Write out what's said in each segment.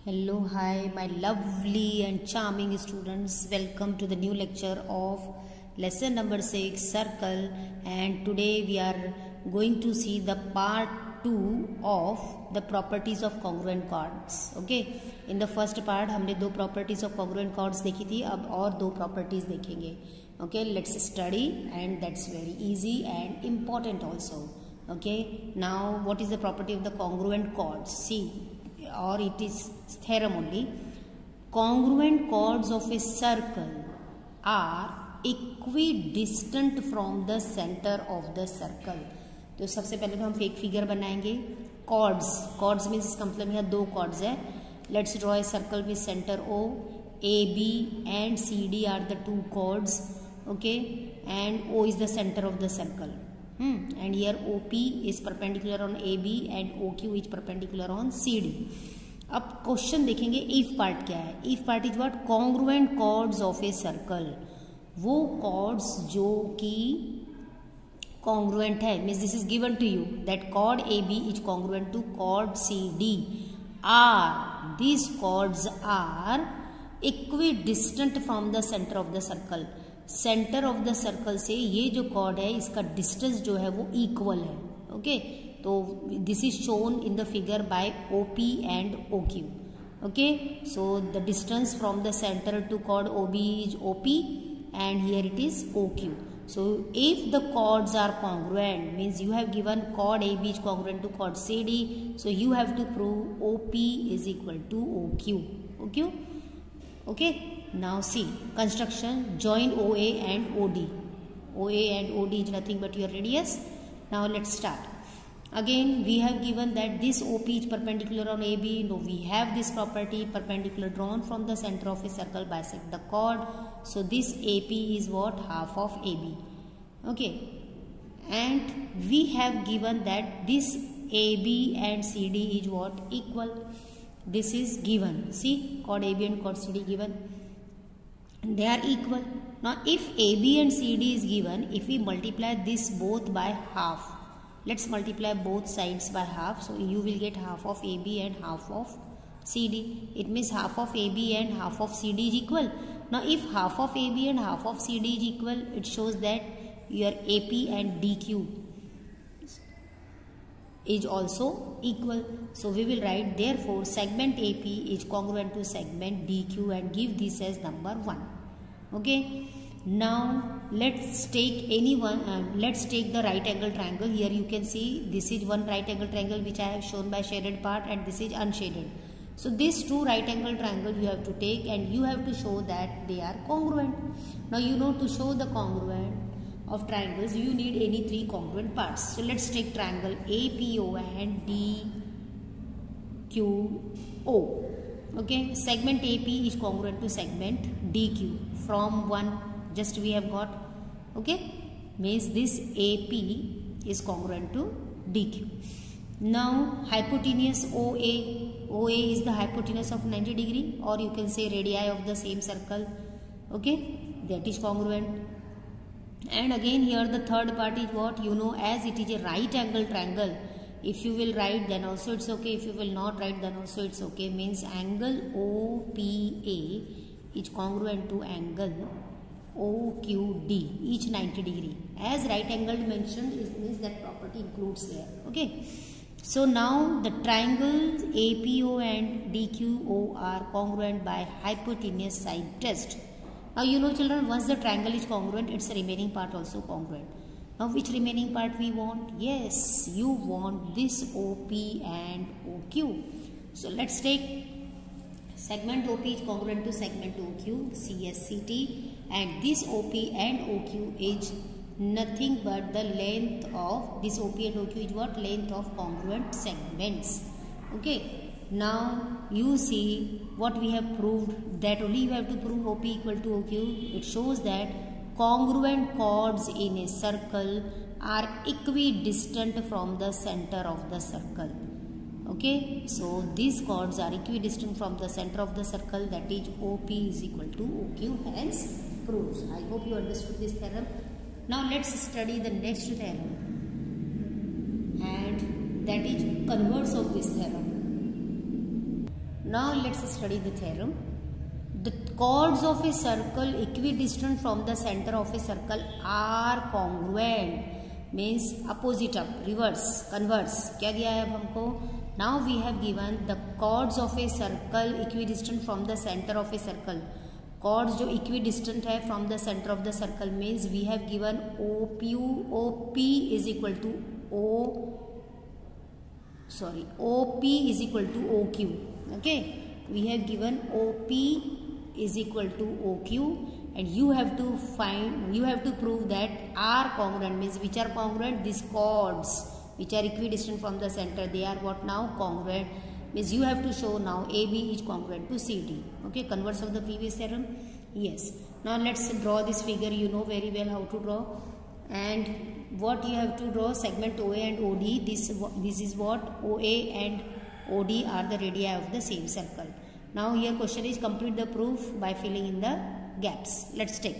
Hello, hi, my lovely and charming students. Welcome to the new lecture of lesson number 6, Circle. And today we are going to see the part 2 of the properties of congruent chords. Okay, in the first part हमने दो properties of congruent chords देखी थी, अब और दो properties देखेंगे. Okay, let's study, and that's very easy and important also. Okay, now what is the property of the congruent chords? See, or it is theorem only. Congruent chords of a circle are equidistant from the center of the circle. तो सबसे पहले तो हम एक figure बनाएंगे. Chords means इसका मतलब यहाँ दो chords है. Let's draw a circle with center O. AB and CD are the two chords. Okay, and O is the center of the circle. And here OP is perpendicular on AB and OQ is perpendicular on CD. अब question देखेंगे if part क्या है. If part is what? Congruent chords of a circle. वो chords जो कि congruent है, means this is given to you that chord AB is congruent to chord CD or this chords are equidistant from the centre of the circle. Centre of the circle से ये जो cord है इसका distance जो है वो equal है. Okay, तो this is shown in the figure by OP and OQ. Okay, so the distance from the centre to chord OB is OP and here it is OQ. So if the chords are congruent, means you have given chord AB is congruent to chord CD, so you have to prove OP is equal to OQ. Okay, now see construction. Join OA and OD. OA and OD is nothing but your radius. Now let's start. Again we have given that this OP is perpendicular on AB. No, we have this property, perpendicular drawn from the center of a circle bisect the chord. So this AP is what? Half of AB. Okay, and we have given that this AB and CD is what? Equal. This is given. See, chord AB and chord CD given. They are equal. Now if AB and CD is given, if we multiply this both by half, let's multiply both sides by half, so you will get half of AB and half of CD. It means half of AB and half of CD is equal. Now if half of AB and half of CD is equal, it shows that your AP and DQ is also equal. So we will write therefore segment AP is congruent to segment DQ and give this as number 1. Okay, now let's take let's take the right angle triangle. Here you can see this is one right angle triangle which I have shown by shaded part, and this is unshaded. So these two right angle triangle you have to take and you have to show that they are congruent. Now you know, to show the congruent of triangles you need any three congruent parts. So let's take triangle APO and DQO. Okay, segment AP is congruent to segment DQ. From one just we have got, okay, means this AP is congruent to DQ. Now hypotenuse OA is the hypotenuse of 90 degree, or you can say radii of the same circle. Okay, that is congruent. And again here the third part is what? You know, as it is a right angle triangle, if you will write then also it's okay, if you will not write then also it's okay. Means angle OPA is congruent to angle OQD, each 90 degree. As right angle mentioned, it means that property includes there. Okay, so now the triangles APO and DQO are congruent by hypotenuse side test. Now you know children, once the triangle is congruent, its remaining part also congruent. Now which remaining part we want? Yes, you want this OP and OQ. So let's take segment OP is congruent to segment OQ, CSCT, and this OP and OQ is nothing but the length of this OP and OQ is what? Length of congruent segments. Okay, now you see what we have proved, that only you have to prove OP equal to OQ. It shows that congruent chords in a circle are equidistant from the center of the circle. Okay, so these chords are equidistant from the center of the circle, that is OP is equal to OQ, hence proves. I hope you understood this theorem. Now let's study the next theorem, and that is converse of this theorem. Now let's study the theorem. The chords of a circle equidistant from the center of a circle are congruent. Means opposite up, reverse, converse. क्या दिया है अब हमको? Now we have given the chords of a circle equidistant from the center of a circle. Chords जो equidistant है from the center of the circle means we have given OP is equal to OP is equal to OQ. Okay, we have given OP is equal to OQ, and you have to prove that are congruent, means which are congruent, these chords which are equidistant from the center, they are what now? Congruent. Means you have to show now AB is congruent to CD. Okay, converse of the previous theorem. Yes. Now let's draw this figure. You know very well how to draw. And what you have to draw, segment OA and OD. This is what? OA and OD are the radii of the same circle. Now here question is complete the proof by filling in the gaps. Let's take.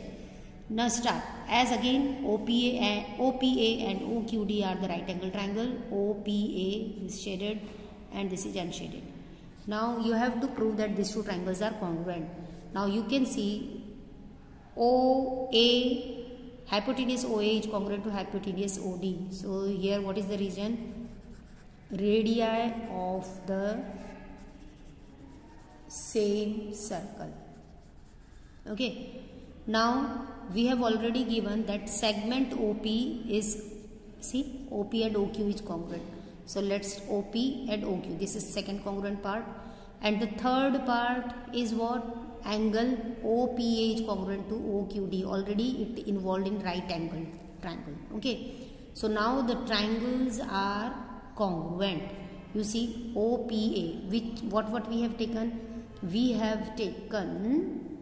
Now start. As again OPA and OQD are the right angle triangle. OPA is shaded and this is unshaded. Now you have to prove that these two triangles are congruent. Now you can see OA, hypotenuse OA is congruent to hypotenuse OD. So here what is the region? Radii of the same circle. Okay. Now we have already given that segment OP is, see, OP and OQ is congruent. So let's OP and OQ. This is second congruent part. And the third part is what? Angle OPA is congruent to OQD. Already it involved in right angle triangle. Okay. So now the triangles are congruent. You see OPA, which what we have taken? We have taken,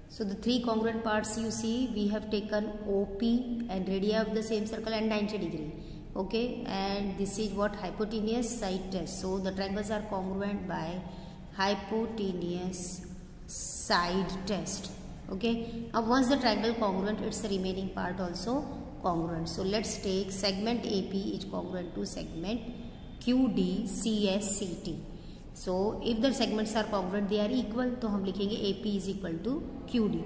so the three congruent parts you see, we have taken OP and radii of the same circle and 90 degree. Okay, and this is what? Hypotenuse side test. So the triangles are congruent by hypotenuse side test. Okay, now once the triangle congruent, its the remaining part also congruent. So let's take segment AP is congruent to segment QD CS CT. So if the segments are congruent, they are equal, तो हम लिखेंगे AP is equal to QD.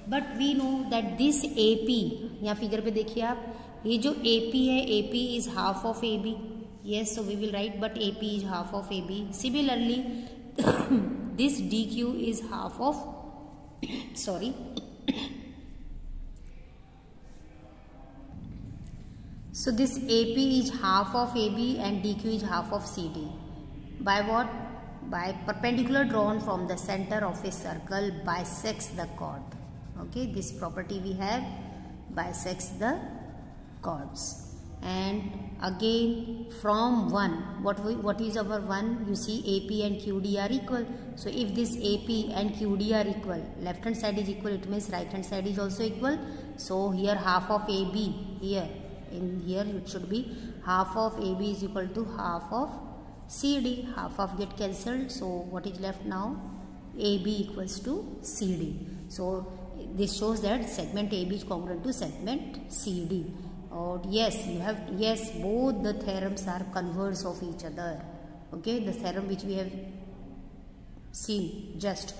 But we know that this AP, यहाँ figure पे देखिए आप, ये जो AP है, AP is half of AB. Yes, so we will write, but AP is half of AB. Similarly, this DQ is half of, sorry. So this AP is half of AB and DQ is half of CD. By what? By perpendicular drawn from the center of a circle bisects the chord. Okay, this property we have, bisects the chords. And again from 1, what is our 1? You see AP and QD are equal. So if this AP and QD are equal, left hand side is equal, it means right hand side is also equal. So here half of AB, here it should be half of AB is equal to half of CD. Half of get cancelled, so what is left now? AB equals to CD. So this shows that segment AB is congruent to segment CD. Or yes, both the theorems are converse of each other. Okay, the theorem which we have seen just.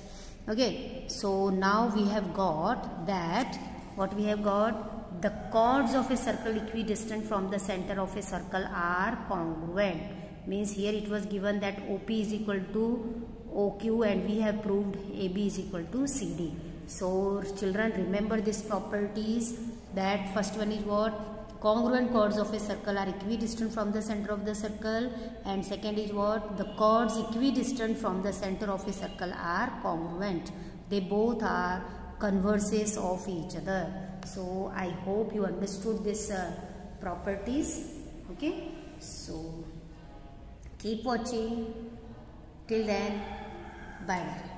Okay, so now we have got that, what we have got? The chords of a circle equidistant from the center of a circle are congruent. Means here it was given that OP is equal to OQ and we have proved AB is equal to CD. So children, remember these properties, that first one is what? Congruent chords of a circle are equidistant from the center of the circle, and second is what? The chords equidistant from the center of a circle are congruent. They both are converses of each other. So I hope you understood these properties. Okay, so keep watching. Till then, bye bye.